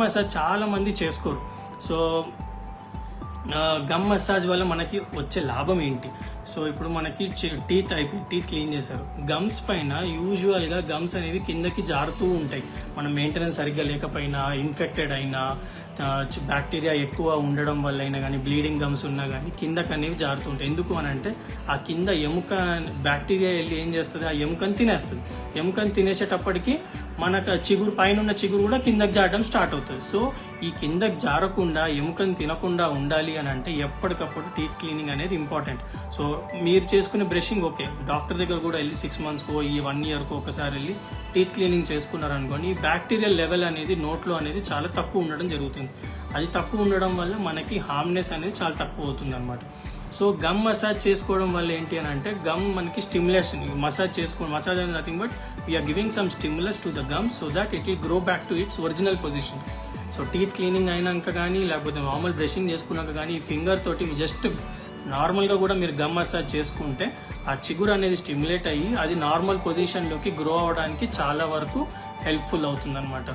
Massage చాలామంది చేసుకోరు. So gum massage వల్ల మనకి వచ్చే లాభం ఏంటి? సో ఇప్పుడు మనకి టీత్ అయిపోయి టీత్ క్లీన్ చేశారు, గమ్స్ పైన యూజువల్గా గమ్స్ అనేవి కిందకి జారుతూ ఉంటాయి. మనం మెయింటెనెన్స్ సరిగ్గా లేకపోయినా, ఇన్ఫెక్టెడ్ అయినా, బ్యాక్టీరియా ఎక్కువ ఉండడం వల్ల అయినా కానీ, బ్లీడింగ్ గమ్స్ ఉన్నా కానీ కిందకి అనేవి జారుతూ ఉంటాయి. ఎందుకు అని అంటే ఆ కింద ఎముక బ్యాక్టీరియా వెళ్ళి ఏం చేస్తుంది, ఆ ఎముకని తినేస్తుంది. ఎముకని తినేసేటప్పటికి మనకు చిగురు పైన ఉన్న చిగురు కూడా కిందకి జారడం స్టార్ట్ అవుతుంది. సో ఈ కిందకి జారకుండా, ఎముకని తినకుండా ఉండాలి అని అంటే ఎప్పటికప్పుడు టీత్ క్లీనింగ్ అనేది ఇంపార్టెంట్. సో మీరు చేసుకునే బ్రషింగ్ ఓకే, డాక్టర్ దగ్గర కూడా వెళ్ళి 6 monthsకో ఈ 1 yearకో ఒకసారి వెళ్ళి టీత్ క్లీనింగ్ చేసుకున్నారనుకోండి, బ్యాక్టీరియల్ లెవెల్ అనేది నోట్లో అనేది చాలా తక్కువ ఉండడం జరుగుతుంది. అది తక్కువ ఉండడం వల్ల మనకి హార్మ్నెస్ అనేది చాలా తక్కువ అవుతుంది అనమాట. సో గమ్ మసాజ్ చేసుకోవడం వల్ల ఏంటి అని అంటే, గమ్ మనకి స్టిమ్యులేషన్, మసాజ్ అనేది nothing but we are giving some stimulus to the gum so that it will grow back to its original position. So teeth cleaning అయినాక కానీ, లేకపోతే నార్మల్ బ్రషింగ్ చేసుకున్నాక కానీ, ఈ ఫింగర్ తోటి జస్ట్ నార్మల్గా కూడా మీరు గమ్ మసాజ్ చేసుకుంటే ఆ చిగురు అనేది స్టిమ్యులేట్ అయ్యి అది నార్మల్ పొజిషన్లోకి గ్రో అవ్వడానికి చాలా వరకు హెల్ప్ఫుల్ అవుతుంది అనమాట.